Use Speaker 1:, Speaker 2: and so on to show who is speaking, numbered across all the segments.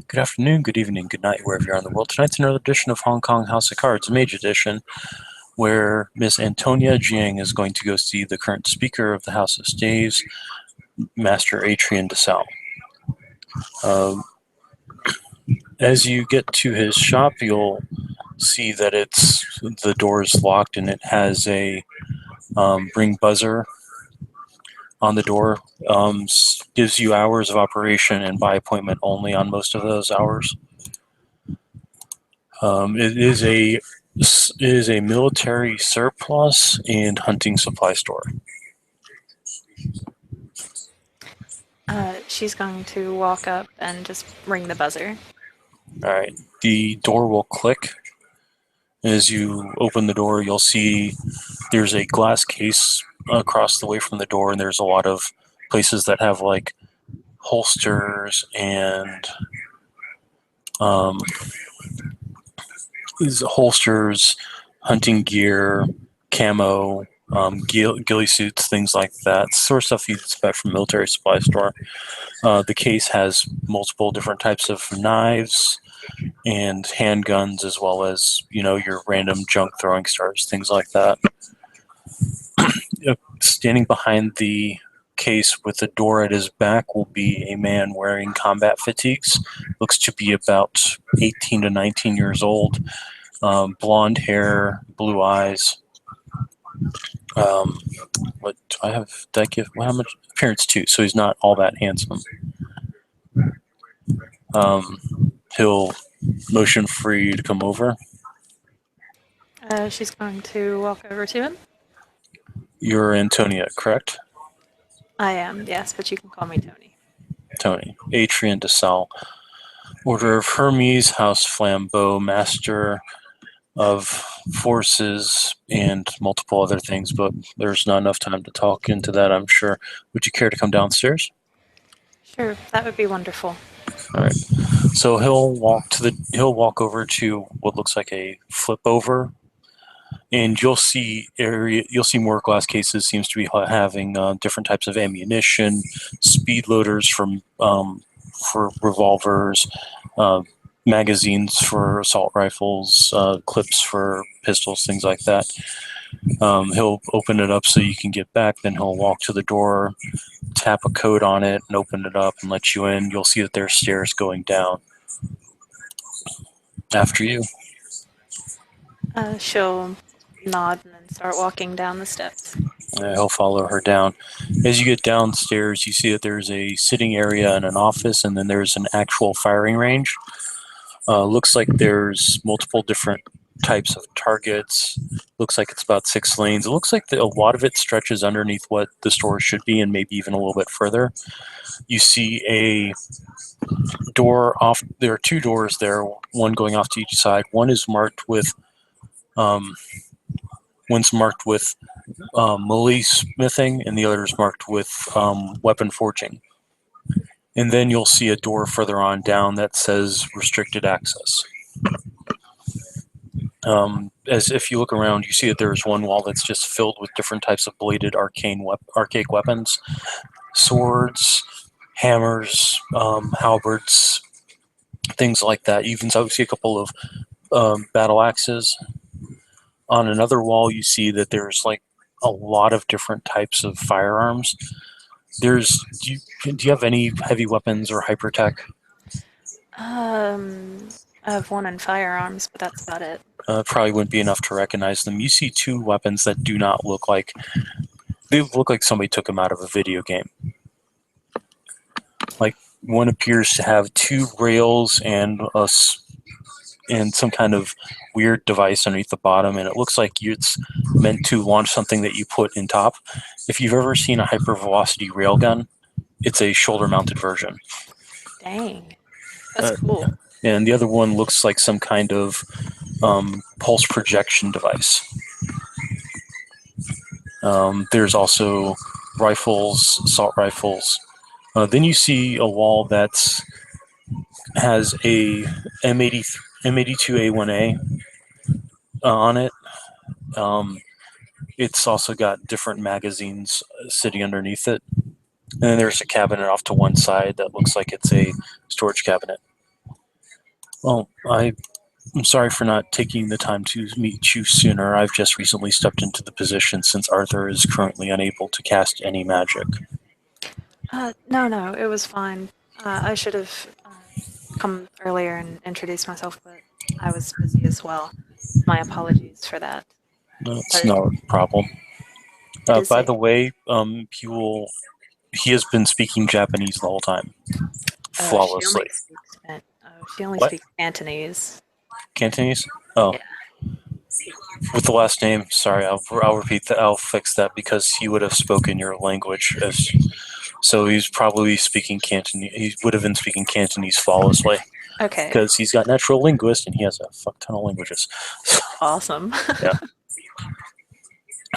Speaker 1: Good afternoon, good evening, good night, wherever you are in the world. Tonight's another edition of Hong Kong House of Cards, Mage Edition, where Miss Antonia Jiang is going to go see the current speaker of the House of Staves, Master Atrian DeSalle. As you get to his shop, you'll see that the door is locked and it has a ring buzzer on the door. Gives you hours of operation and by appointment only on most of those hours. It is a military surplus and hunting supply store.
Speaker 2: She's going to walk up and just ring the buzzer.
Speaker 1: All right. The door will click. As you open the door, you'll see there's a glass case across the way from the door, and there's a lot of places that have like holsters and hunting gear, camo, ghillie suits, things like that. Sort of stuff you'd expect from a military supply store. The case has multiple different types of knives and handguns, as well as your random junk throwing stars, things like that. Standing behind the case with the door at his back will be a man wearing combat fatigues. Looks to be about 18 to 19 years old. Blonde hair, blue eyes. What do I have? Did I give how much appearance too? So he's not all that handsome. He'll motion for you to come over.
Speaker 2: She's going to walk over to him.
Speaker 1: You're Antonia, correct?
Speaker 2: I am, yes, but you can call me Tony.
Speaker 1: Tony. Atrian DeSalle. Order of Hermes, House Flambeau, Master of Forces, and multiple other things, but there's not enough time to talk into that, I'm sure. Would you care to come downstairs?
Speaker 2: Sure, that would be wonderful.
Speaker 1: All right. So he'll walk over to what looks like a flip over, and you'll see more glass cases. Seems to be having different types of ammunition, speed loaders for revolvers, magazines for assault rifles, clips for pistols, things like that. He'll open it up so you can get back. Then he'll walk to the door, tap a code on it, and open it up and let you in. You'll see that there's stairs going down. After you.
Speaker 2: She'll nod and then start walking down the steps.
Speaker 1: He'll follow her down. As you get downstairs, you see that there's a sitting area and an office, and then there's an actual firing range. Looks like there's multiple different types of targets. Looks like it's about 6 lanes. It looks like a lot of it stretches underneath what the store should be and maybe even a little bit further. You see a door off. There are 2 doors there, one going off to each side. One is marked with melee smithing, and the other is marked with weapon forging. And then you'll see a door further on down that says restricted access. As if you look around, you see that there's one wall that's just filled with different types of bladed archaic weapons, swords, hammers, halberds, things like that. You even see a couple of battle axes. On another wall, you see that there's like a lot of different types of firearms. Do you have any heavy weapons or hypertech?
Speaker 2: I have one in firearms, but that's about it.
Speaker 1: Probably wouldn't be enough to recognize them. You see 2 weapons that do not look like somebody took them out of a video game. Like one appears to have 2 rails and some kind of weird device underneath the bottom, and it looks like it's meant to launch something that you put in top. If you've ever seen a hypervelocity railgun, it's a shoulder-mounted version.
Speaker 2: Dang. That's cool.
Speaker 1: And the other one looks like some kind of pulse projection device. There's also rifles, assault rifles. Then you see a wall that has a M82A1A on it. It's also got different magazines sitting underneath it. And then there's a cabinet off to one side that looks like it's a storage cabinet. Well, I'm sorry for not taking the time to meet you sooner. I've just recently stepped into the position since Arthur is currently unable to cast any magic.
Speaker 2: No, no, it was fine. I should have come earlier and introduced myself, but I was busy as well. My apologies for that.
Speaker 1: That's
Speaker 2: But
Speaker 1: no problem.
Speaker 2: it is
Speaker 1: By
Speaker 2: a
Speaker 1: the way, he has been speaking Japanese the whole time,
Speaker 2: she only
Speaker 1: flawlessly.
Speaker 2: speaks she only
Speaker 1: What?
Speaker 2: speaks Cantonese.
Speaker 1: Cantonese? Oh,
Speaker 2: Yeah.
Speaker 1: with the last name. Sorry, I'll repeat that. I'll fix that because he would have spoken your language. So he's probably speaking Cantonese. He would have been speaking Cantonese flawlessly
Speaker 2: Okay.
Speaker 1: because he's got natural linguist and he has a fuck ton of languages.
Speaker 2: Awesome.
Speaker 1: Yeah.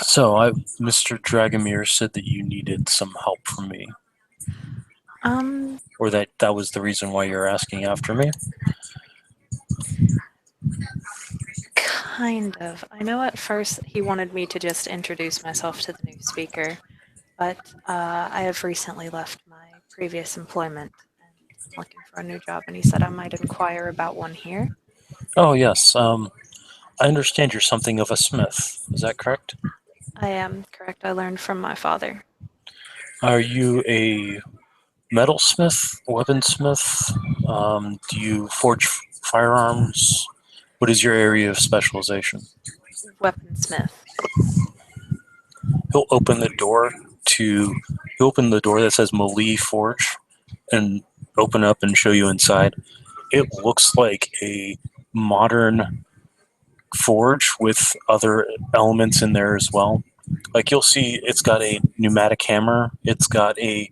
Speaker 1: So Mr. Dragomir said that you needed some help from me,
Speaker 2: um,
Speaker 1: or that was the reason why you're asking after me.
Speaker 2: kind of. I know at first he wanted me to just introduce myself to the new speaker, but I have recently left my previous employment and I'm looking for a new job, and he said I might inquire about one here.
Speaker 1: Oh yes. I understand you're something of a smith. Is that correct?
Speaker 2: I am correct. I learned from my father.
Speaker 1: Are you a metalsmith, weaponsmith? Do you forge firearms? What is your area of specialization?
Speaker 2: Weaponsmith.
Speaker 1: He'll open the door to he'll open the door that says Malee Forge and open up and show you inside. It looks like a modern forge with other elements in there as well. Like you'll see it's got a pneumatic hammer, it's got a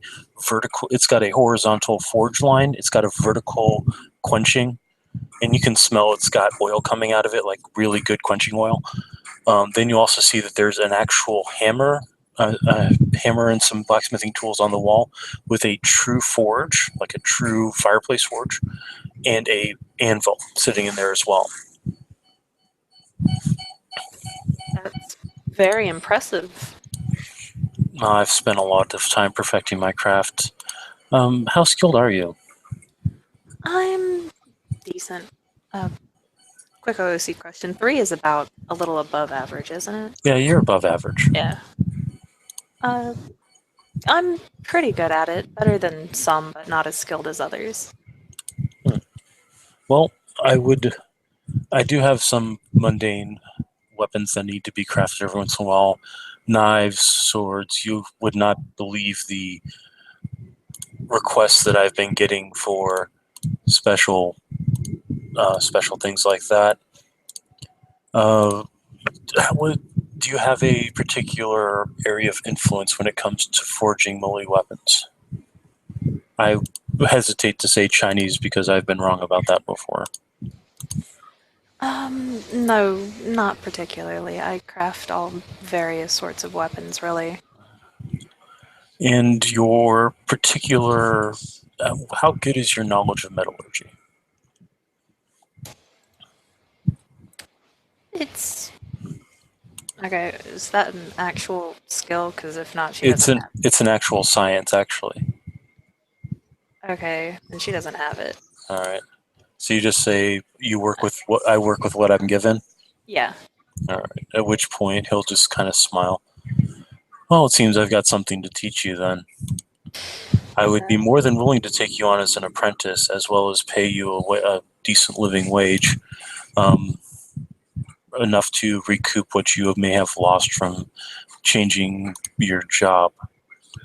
Speaker 1: horizontal forge line, it's got a vertical quenching, and you can smell it's got oil coming out of it, like really good quenching oil. Then you also see that there's an actual hammer, hammer and some blacksmithing tools on the wall with a true forge, like a true fireplace forge, and a anvil sitting in there as well.
Speaker 2: That's very impressive.
Speaker 1: I've spent a lot of time perfecting my craft. How skilled are you?
Speaker 2: I'm decent. Uh, quick OOC question. 3 is about a little above average, isn't it?
Speaker 1: Yeah, you're above average.
Speaker 2: Yeah. Uh, I'm pretty good at it. Better than some, but not as skilled as others.
Speaker 1: Well, I do have some mundane weapons that need to be crafted every once in a while. Knives, swords. You would not believe the requests that I've been getting for special special things like that. Uh, do you have a particular area of influence when it comes to forging melee weapons? I hesitate to say Chinese because I've been wrong about that before.
Speaker 2: No, not particularly. I craft all various sorts of weapons, really.
Speaker 1: And your particular, how good is your knowledge of metallurgy?
Speaker 2: It's okay. Is that an actual skill? Because if not, she doesn't have.
Speaker 1: It's an actual science actually.
Speaker 2: Okay, and she doesn't have it.
Speaker 1: All right. So you just say you work with what I work with what I'm given.
Speaker 2: Yeah.
Speaker 1: All right. At which point he'll just kind of smile. Well, it seems I've got something to teach you then. I would be more than willing to take you on as an apprentice, as well as pay you a decent living wage, um, enough to recoup what you may have lost from changing your job.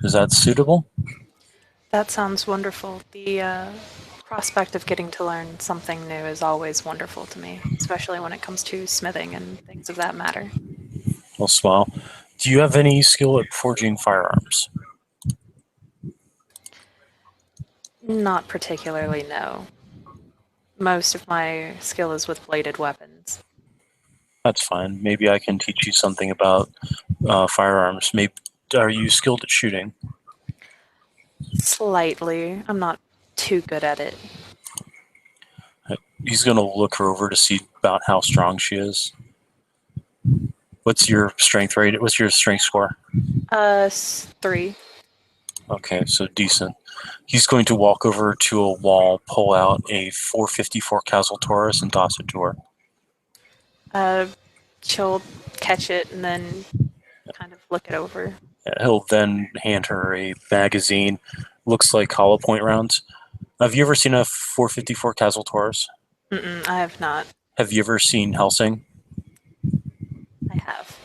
Speaker 1: Is that suitable?
Speaker 2: That sounds wonderful. The prospect of getting to learn something new is always wonderful to me, especially when it comes to smithing and things of that matter.
Speaker 1: I'll smile. Do you have any skill at forging firearms?
Speaker 2: Not particularly, no. Most of my skill is with bladed weapons.
Speaker 1: That's fine. Maybe I can teach you something about firearms. Maybe are you skilled at shooting?
Speaker 2: Slightly. I'm not too good at it.
Speaker 1: He's gonna look her over to see about how strong she is. What's your strength rate? What's your strength score?
Speaker 2: 3.
Speaker 1: Okay, so decent. He's going to walk over to a wall, pull out a 454 Castle Taurus, and toss it to her.
Speaker 2: Uh, she'll catch it and then kind of look it over.
Speaker 1: He'll then hand her a magazine. Looks like hollow point rounds. Have you ever seen a 454 Castle Taurus?
Speaker 2: I have not.
Speaker 1: Have you ever seen Helsing?
Speaker 2: I have.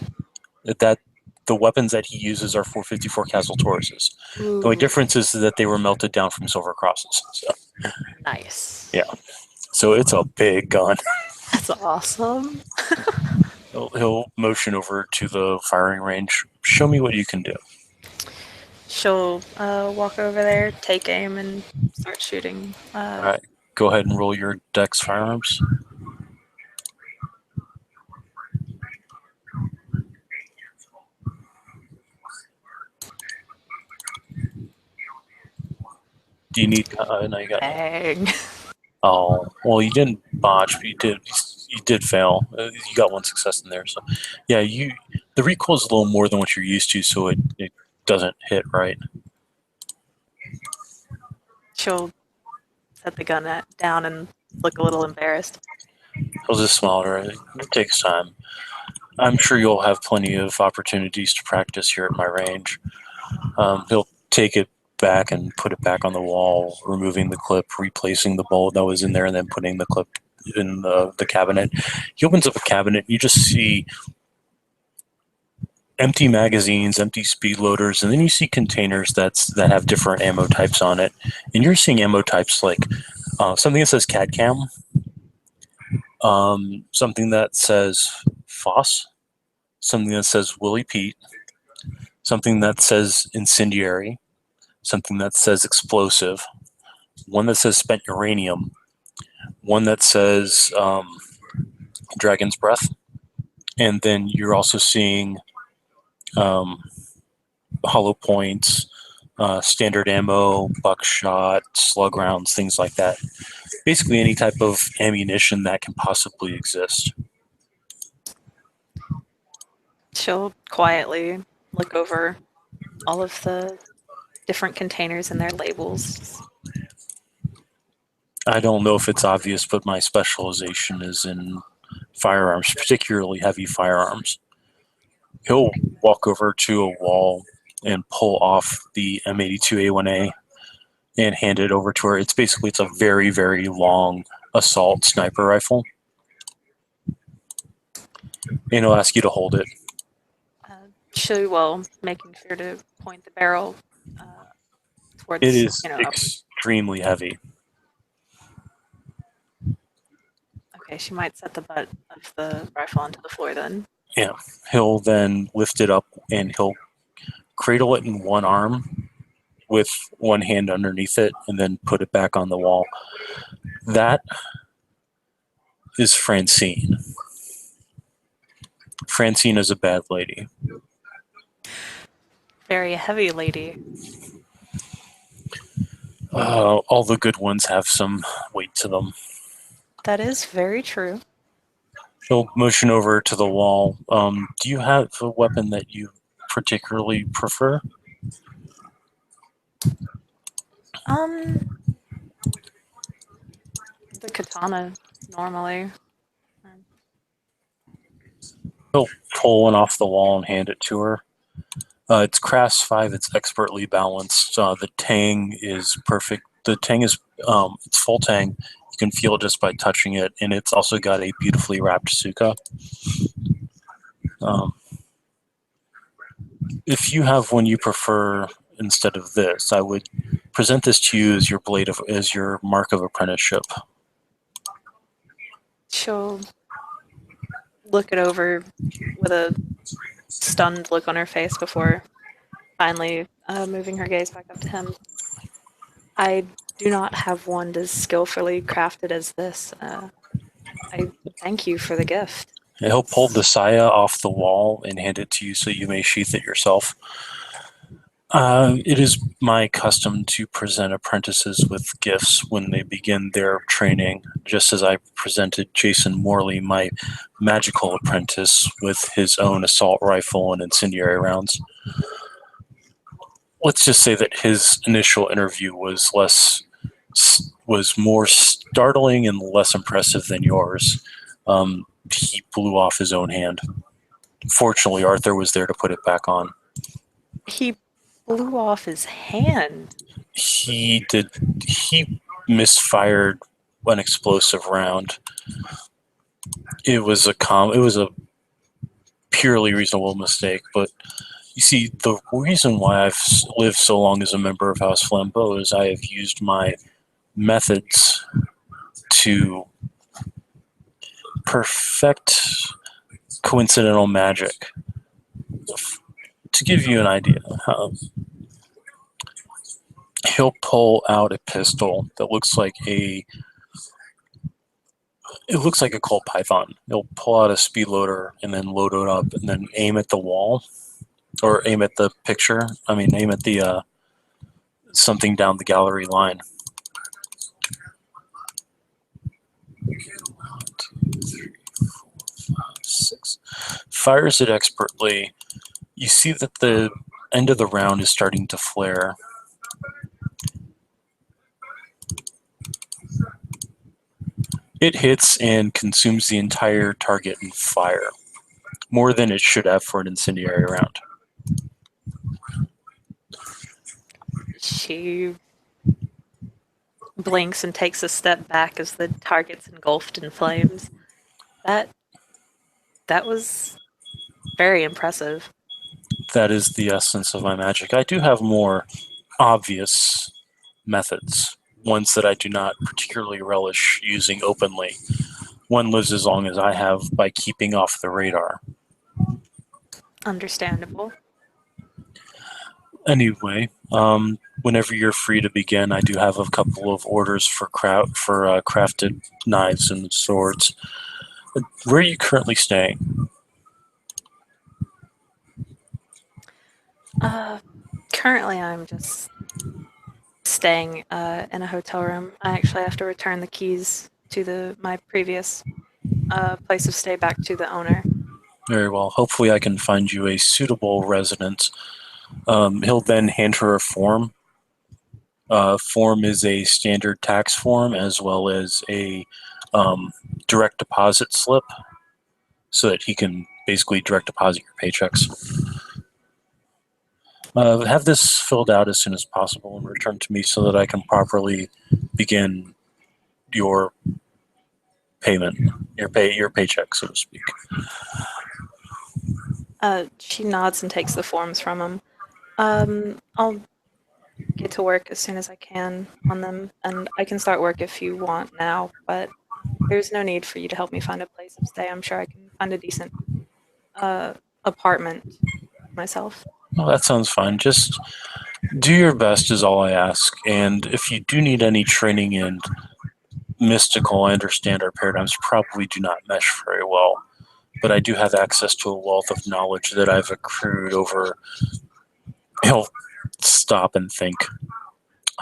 Speaker 1: That the weapons that he uses are 454 Castle Tauruses. The only
Speaker 2: Ooh,
Speaker 1: difference is that they were melted down from silver crosses. So,
Speaker 2: nice.
Speaker 1: yeah, so it's a big gun.
Speaker 2: That's awesome.
Speaker 1: He'll motion over to the firing range. Show me what you can do.
Speaker 2: She'll walk over there, take aim, and start shooting.
Speaker 1: All right, go ahead and roll your Dex firearms. Do you need? No, you got.
Speaker 2: Bang.
Speaker 1: Oh, well, you didn't botch, but you did fail. You got one success in there, so yeah, the recoil is a little more than what you're used to, so it doesn't hit right.
Speaker 2: She'll set the gun down and look a little embarrassed.
Speaker 1: He'll just smile at her. It takes time. I'm sure you'll have plenty of opportunities to practice here at my range. He'll take it back and put it back on the wall, removing the clip, replacing the bolt that was in there, and then putting the clip in the cabinet. He opens up a cabinet. You just see empty magazines, empty speed loaders, and then you see containers that have different ammo types on it. And you're seeing ammo types like something that says CAD Cam, something that says FOSS, something that says Willie Pete, something that says incendiary, something that says explosive, one that says spent uranium, one that says dragon's breath, and then you're also seeing um, hollow points, standard ammo, buckshot, slug rounds, things like that. Basically, any type of ammunition that can possibly exist.
Speaker 2: She'll quietly look over all of the different containers and their labels.
Speaker 1: I don't know if it's obvious, but my specialization is in firearms, particularly heavy firearms. He'll walk over to a wall and pull off the M82A1A and hand it over to her. It's a very, very long assault sniper rifle. And he'll ask you to hold it.
Speaker 2: She will, making sure to point the barrel towards,
Speaker 1: It is
Speaker 2: up.
Speaker 1: extremely heavy.
Speaker 2: Okay, she might set the butt of the rifle onto the floor then.
Speaker 1: Yeah. He'll then lift it up and he'll cradle it in one arm with one hand underneath it and then put it back on the wall. That is Francine. Francine is a bad lady.
Speaker 2: Very heavy lady.
Speaker 1: All the good ones have some weight to them.
Speaker 2: That is very true.
Speaker 1: He'll motion over to the wall. Do you have a weapon that you particularly prefer?
Speaker 2: The katana normally.
Speaker 1: He'll pull one off the wall and hand it to her. It's Crass 5. It's expertly balanced. The tang is perfect. The tang is it's full tang. You can feel it just by touching it, and it's also got a beautifully wrapped suka. If you have one you prefer instead of this, I would present this to you as as your mark of apprenticeship.
Speaker 2: She'll look it over with a stunned look on her face before finally moving her gaze back up to him. I do not have one as skillfully crafted as this. I thank you for the gift.
Speaker 1: And he'll pull the saya off the wall and hand it to you so you may sheath it yourself. It is my custom to present apprentices with gifts when they begin their training, just as I presented Jason Morley, my magical apprentice, with his own assault rifle and incendiary rounds. let's just say that his initial interview was more startling and less impressive than yours. He blew off his own hand. Fortunately, Arthur was there to put it back on.
Speaker 2: He blew off his hand.
Speaker 1: He did. He misfired an explosive round. It was a purely reasonable mistake, but you see, the reason why I've lived so long as a member of House Flambeau is I have used my methods to perfect coincidental magic. To give you an idea, he'll pull out a pistol that looks like a Colt Python. He'll pull out a speed loader and then load it up and then aim at the wall or aim at the picture. I mean, aim at the something down the gallery line. 6. Fires it expertly. You see that the end of the round is starting to flare. It hits and consumes the entire target in fire, more than it should have for an incendiary round.
Speaker 2: She blinks and takes a step back as the target's engulfed in flames. That was very impressive.
Speaker 1: That is the essence of my magic. I do have more obvious methods, ones that I do not particularly relish using openly. One lives as long as I have by keeping off the radar.
Speaker 2: Understandable.
Speaker 1: Anyway, whenever you're free to begin, I do have a couple of orders for crafted knives and swords. Where are you currently staying?
Speaker 2: Currently, I'm just staying in a hotel room. I actually have to return the keys to my previous place of stay back to the owner.
Speaker 1: Very well. Hopefully, I can find you a suitable residence. He'll then hand her a form. Form is a standard tax form as well as a direct deposit slip, so that he can basically direct deposit your paychecks. Have this filled out as soon as possible and return to me so that I can properly begin your payment, your paycheck, so to speak.
Speaker 2: She nods and takes the forms from him. I'll get to work as soon as I can on them, and I can start work if you want now, but there's no need for you to help me find a place of stay. I'm sure I can find a decent apartment myself.
Speaker 1: Well, that sounds fine. Just do your best is all I ask. And if you do need any training in mystical, I understand our paradigms probably do not mesh very well. But I do have access to a wealth of knowledge that I've accrued over, he'll stop and think,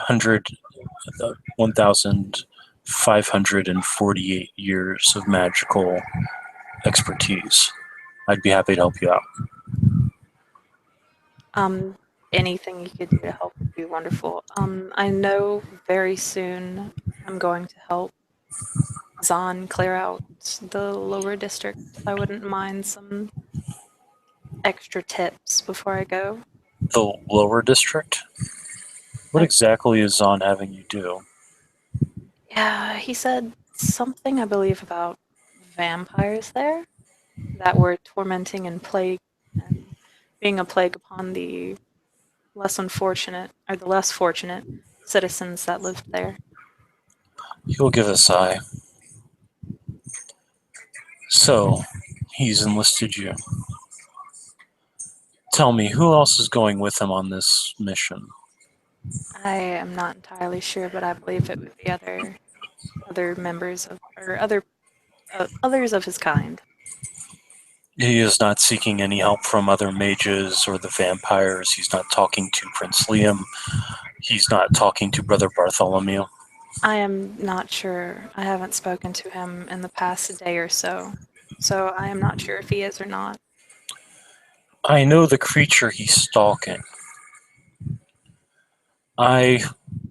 Speaker 1: 1,548 years of magical expertise. I'd be happy to help you out.
Speaker 2: Anything you could do to help would be wonderful. I know very soon I'm going to help Zahn clear out the lower district. I wouldn't mind some extra tips before I go.
Speaker 1: The lower district? What exactly is Zahn having you do?
Speaker 2: Yeah, he said something, I believe, about vampires there that were tormenting and plague and being a plague upon the less fortunate citizens that lived there.
Speaker 1: He'll give a sigh. So, he's enlisted you. Tell me, who else is going with him on this mission?
Speaker 2: I am not entirely sure, but I believe it would be other members of or others of his kind.
Speaker 1: He is not seeking any help from other mages or the vampires. He's not talking to Prince Liam. He's not talking to Brother Bartholomew.
Speaker 2: I am not sure. I haven't spoken to him in the past day or so, so I am not sure if he is or not.
Speaker 1: I know the creature he's stalking. I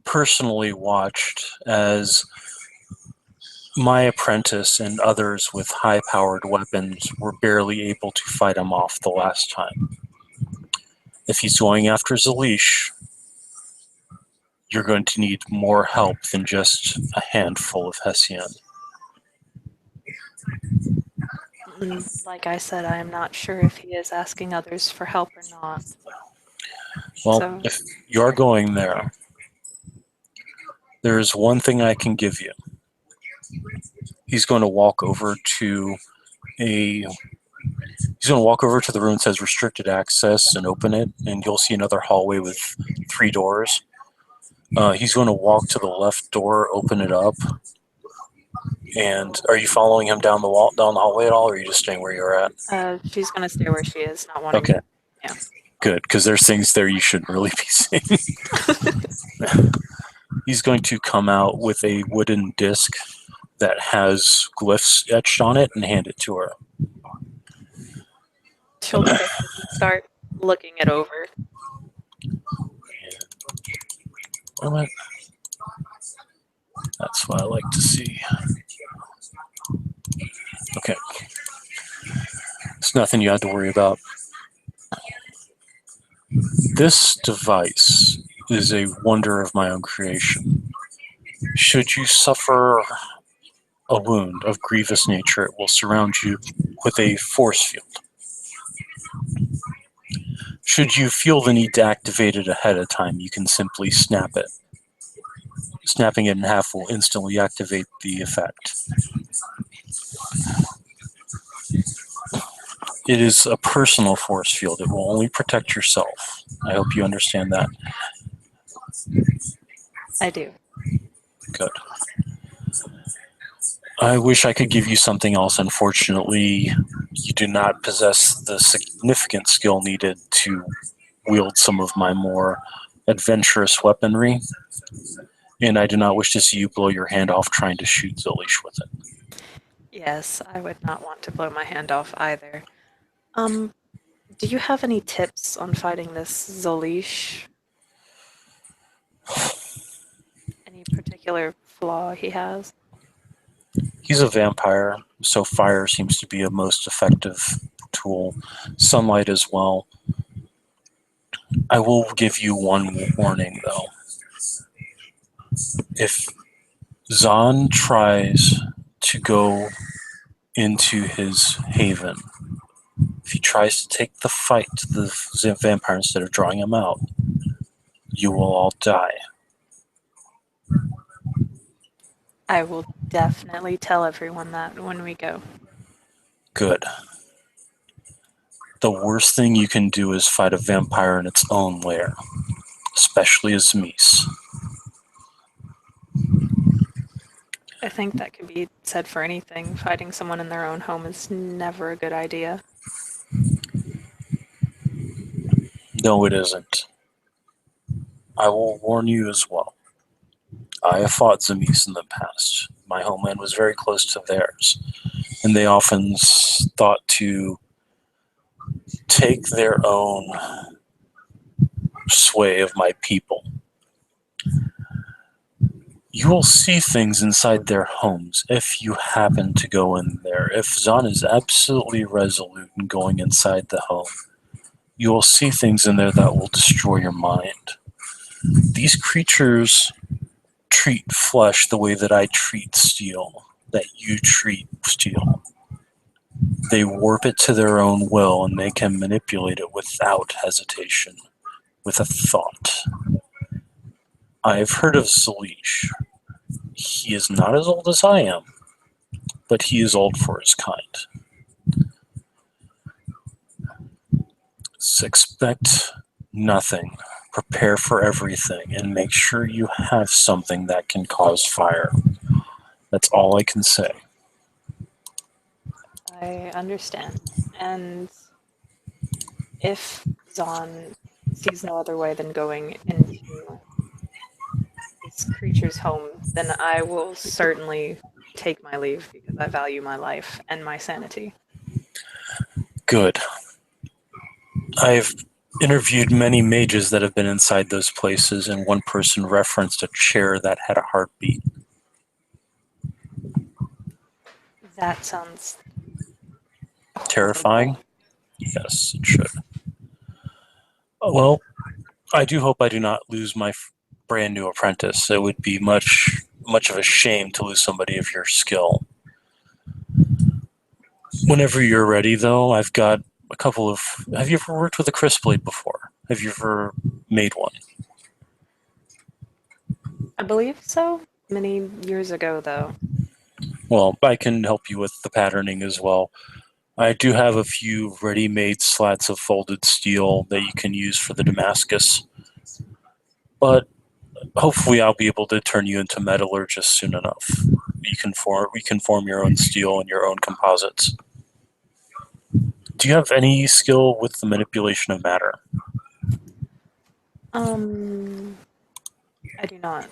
Speaker 1: personally watched as my apprentice and others with high-powered weapons were barely able to fight him off the last time. If he's going after Zalish, you're going to need more help than just a handful of Hessian.
Speaker 2: Like I said, I am not sure if he is asking others for help or not.
Speaker 1: Well,
Speaker 2: So,
Speaker 1: if you're going there, there's one thing I can give you. He's going to walk over to a he's going to walk over to the room that says restricted access and open it, and you'll see another hallway with 3 doors. He's going to walk to the left door, open it up, and are you following him down the wall, down the hallway at all, or are you just staying where you're at?
Speaker 2: she's going to stay where she is, not wanting
Speaker 1: Okay,
Speaker 2: to. Yeah.
Speaker 1: good, because there's things there you shouldn't really be seeing. He's going to come out with a wooden disc that has glyphs etched on it and hand it to her.
Speaker 2: She'll take it and start looking it over.
Speaker 1: That's what I like to see. Okay. It's nothing you have to worry about. This device is a wonder of my own creation. Should you suffer a wound of grievous nature, it will surround you with a force field. Should you feel the need to activate it ahead of time, you can simply snap it. Snapping it in half will instantly activate the effect. It is a personal force field. It will only protect yourself. I hope you understand that.
Speaker 2: I do.
Speaker 1: Good. I wish I could give you something else. Unfortunately, you do not possess the significant skill needed to wield some of my more adventurous weaponry, and I do not wish to see you blow your hand off trying to shoot Zolish with it.
Speaker 2: Yes, I would not want to blow my hand off either. Um, do you have any tips on fighting this Zolish? Any particular flaw he has?
Speaker 1: He's a vampire, so fire seems to be a most effective tool. Sunlight as well. I will give you one warning, though. If Zahn tries to go into his haven, if he tries to take the fight to the vampire instead of drawing him out, you will all die.
Speaker 2: I will definitely tell everyone that when we go.
Speaker 1: Good. The worst thing you can do is fight a vampire in its own lair, especially a Zmies.
Speaker 2: I think that could be said for anything. Fighting someone in their own home is never a good idea.
Speaker 1: No, it isn't. I will warn you as well. I have fought Zmies in the past. My homeland was very close to theirs, and they often thought to take their own sway of my people. You will see things inside their homes if you happen to go in there. If Zahn is absolutely resolute in going inside the home, you will see things in there that will destroy your mind. These creatures treat flesh the way that I treat steel, that you treat steel. They warp it to their own will and they can manipulate it without hesitation, with a thought. I've heard of Zalish. He is not as old as I am, but he is old for his kind. So expect nothing, prepare for everything, and make sure you have something that can cause fire. That's all I can say.
Speaker 2: I understand. And if Zahn sees no other way than going into this creature's home, then I will certainly take my leave because I value my life and my sanity.
Speaker 1: Good. I've interviewed many mages that have been inside those places, and one person referenced a chair that had a heartbeat.
Speaker 2: That sounds
Speaker 1: Terrifying?
Speaker 2: horrible.
Speaker 1: Yes, it should. Well, I do hope I do not lose my brand new apprentice. It would be much of a shame to lose somebody of your skill. Whenever you're ready, though, I've got a couple of. Have you ever worked with a crisp blade before? Have you ever made one?
Speaker 2: I believe so. Many years ago, though.
Speaker 1: Well, I can help you with the patterning as well. I do have a few ready-made slats of folded steel that you can use for the Damascus, but hopefully I'll be able to turn you into metallurgist soon enough. We can form your own steel and your own composites. Do you have any skill with the manipulation of matter?
Speaker 2: Um, I do not.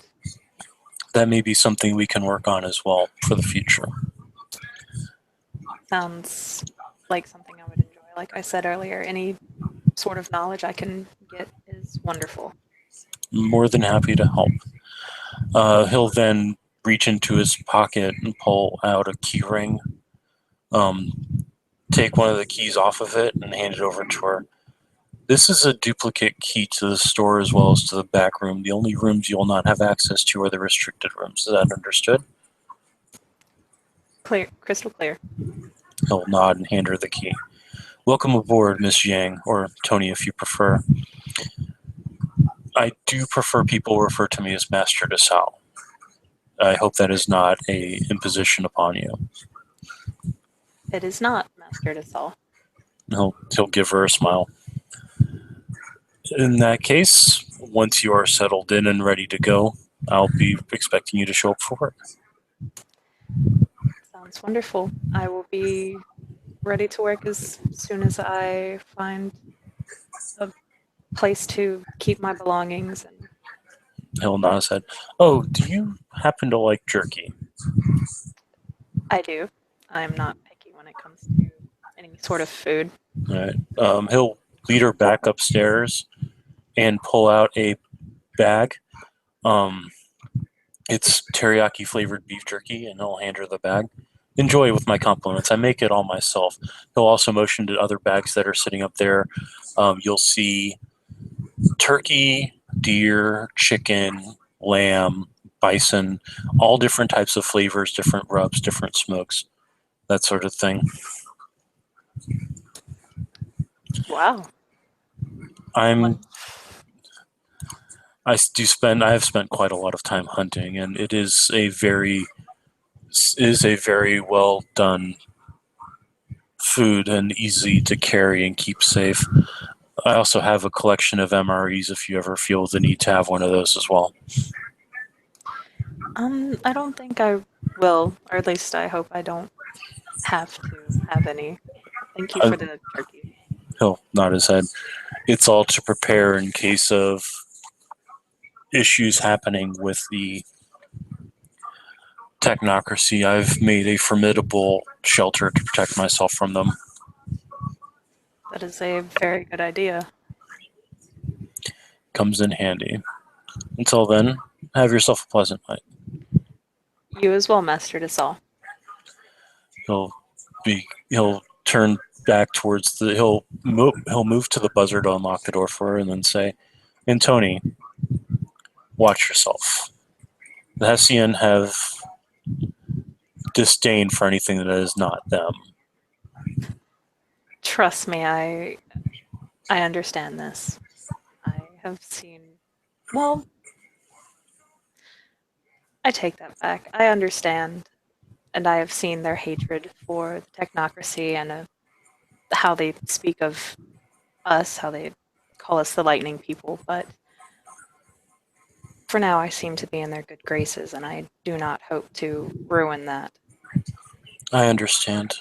Speaker 1: That may be something we can work on as well for the future.
Speaker 2: Sounds like something I would enjoy. Like I said earlier, any sort of knowledge I can get is wonderful.
Speaker 1: More than happy to help. He'll then reach into his pocket and pull out a key ring, um, take one of the keys off of it, and hand it over to her. This is a duplicate key to the store as well as to the back room. The only rooms you will not have access to are the restricted rooms. Is that understood?
Speaker 2: Clear, crystal clear.
Speaker 1: He'll nod and hand her the key. Welcome aboard, Miss Yang, or Tony if you prefer. I do prefer people refer to me as Master DeSalle. I hope that is not a imposition upon you.
Speaker 2: It is not Master Dassault.
Speaker 1: He'll give her a smile. In that case, once you are settled in and ready to go, I'll be expecting you to show up for work.
Speaker 2: Sounds wonderful. I will be ready to work as soon as I find a place to keep my belongings. And
Speaker 1: He'll nod his head. Oh, do you happen to like jerky?
Speaker 2: I do. I'm not picky when it comes to any sort of food.
Speaker 1: All right. He'll lead her back upstairs and pull out a bag. Um, it's teriyaki flavored beef jerky, and he'll hand her the bag. Enjoy with my compliments. I make it all myself. He'll also motion to other bags that are sitting up there. You'll see turkey, deer, chicken, lamb, bison, all different types of flavors, different rubs, different smokes, that sort of thing.
Speaker 2: Wow.
Speaker 1: I'm
Speaker 2: What?
Speaker 1: I have spent quite a lot of time hunting, and it is a very well done food and easy to carry and keep safe. I also have a collection of MREs if you ever feel the need to have one of those as well.
Speaker 2: I don't think I will, or at least I hope I don't have to have any. Thank you
Speaker 1: I,
Speaker 2: for the turkey.
Speaker 1: he'll nod his head. It's all to prepare in case of issues happening with the technocracy. I've made a formidable shelter to protect myself from them.
Speaker 2: That is a very good idea.
Speaker 1: Comes in handy. Until then, have yourself a pleasant night.
Speaker 2: You as well, Master Dassault.
Speaker 1: He'll turn back towards the he'll move to the buzzer to unlock the door for her and then say, "And Tony, watch yourself. The Hessian have disdain for anything that is not them."
Speaker 2: Trust me, I understand this. I have seen. Well, I take that back. I understand, and I have seen their hatred for the technocracy and how they speak of us, how they call us the lightning people. But for now, I seem to be in their good graces, and I do not hope to ruin that.
Speaker 1: I understand.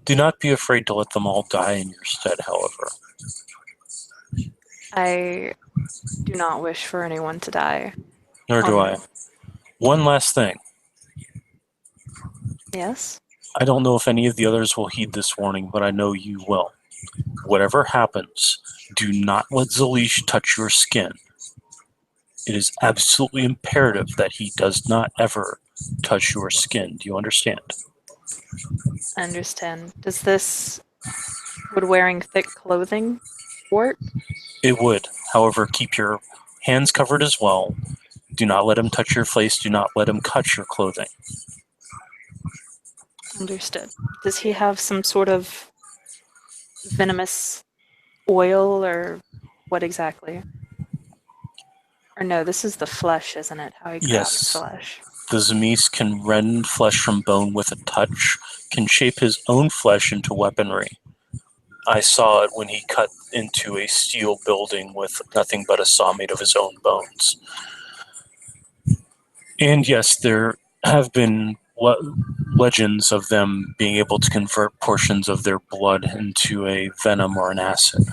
Speaker 1: Do not be afraid to let them all die in your stead, however.
Speaker 2: I do not wish for anyone to die.
Speaker 1: Nor do I.
Speaker 2: On
Speaker 1: One last thing.
Speaker 2: yes,
Speaker 1: I don't know if any of the others will heed this warning, but I know you will. Whatever happens, do not let Zalish touch your skin. It is absolutely imperative that he does not ever touch your skin. Do you understand?
Speaker 2: I understand. Would wearing thick clothing work?
Speaker 1: It would. However, keep your hands covered as well. Do not let him touch your face. Do not let him cut your clothing.
Speaker 2: Understood. Does he have some sort of venomous oil or what exactly? Or no, this is the flesh, isn't it? How he grabs
Speaker 1: Yes,
Speaker 2: flesh.
Speaker 1: the Zamis can rend flesh from bone with a touch, can shape his own flesh into weaponry. I saw it when he cut into a steel building with nothing but a saw made of his own bones. And yes, there have been legends of them being able to convert portions of their blood into a venom or an acid.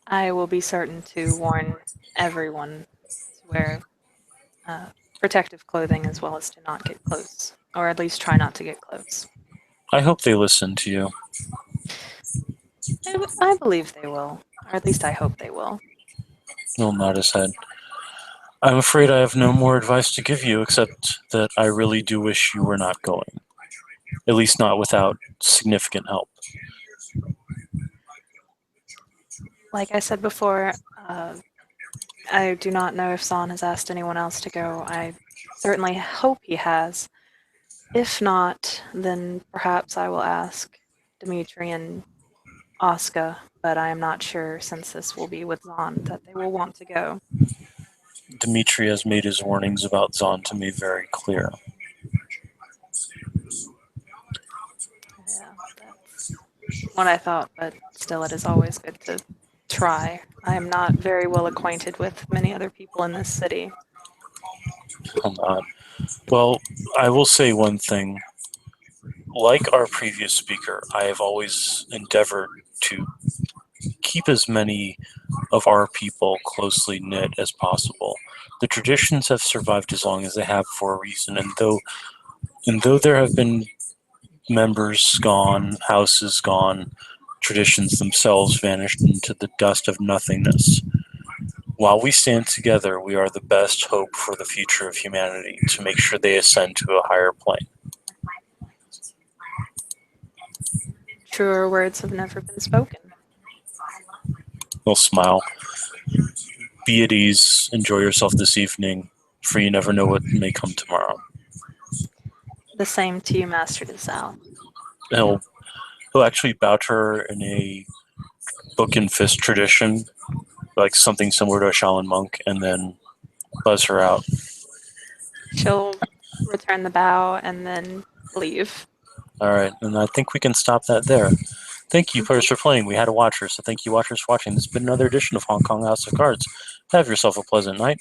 Speaker 2: I will be certain to warn everyone to wear protective clothing as well as to not get close, or at least try not to get close.
Speaker 1: I hope they listen to you.
Speaker 2: I believe they will, or at least I hope they will.
Speaker 1: He'll nod his head. I'm afraid I have no more advice to give you except that I really do wish you were not going. At least not without significant help.
Speaker 2: Like I said before, I do not know if Zahn has asked anyone else to go. I certainly hope he has. If not, then perhaps I will ask Dimitri and Oscar, but I am not sure since this will be with Zahn that they will want to go.
Speaker 1: Dmitri has made his warnings about Zahn to me very clear.
Speaker 2: Yeah, that's what I thought, but still, it is always good to try. I am not very well acquainted with many other people in this city.
Speaker 1: I'm not. Well, I will say one thing. Like our previous speaker, I have always endeavored to keep as many of our people closely knit as possible. The traditions have survived as long as they have for a reason, and though there have been members gone, houses gone, traditions themselves vanished into the dust of nothingness. While we stand together, we are the best hope for the future of humanity to make sure they ascend to a higher plane.
Speaker 2: Truer words have never been spoken.
Speaker 1: He'll smile. Be at ease. Enjoy yourself this evening, for you never know what may come tomorrow.
Speaker 2: The same to you, Master DeSalle.
Speaker 1: He'll he'll actually bow to her in a book and fist tradition, like something similar to a Shaolin monk, and then buzz her out.
Speaker 2: She'll return the bow and then leave.
Speaker 1: All right, and I think we can stop that there. Thank you,
Speaker 2: Mhm.
Speaker 1: players, for playing. We had a watcher, so thank you, watchers, for watching. This has been another edition of Hong Kong House of Cards. Have yourself a pleasant night.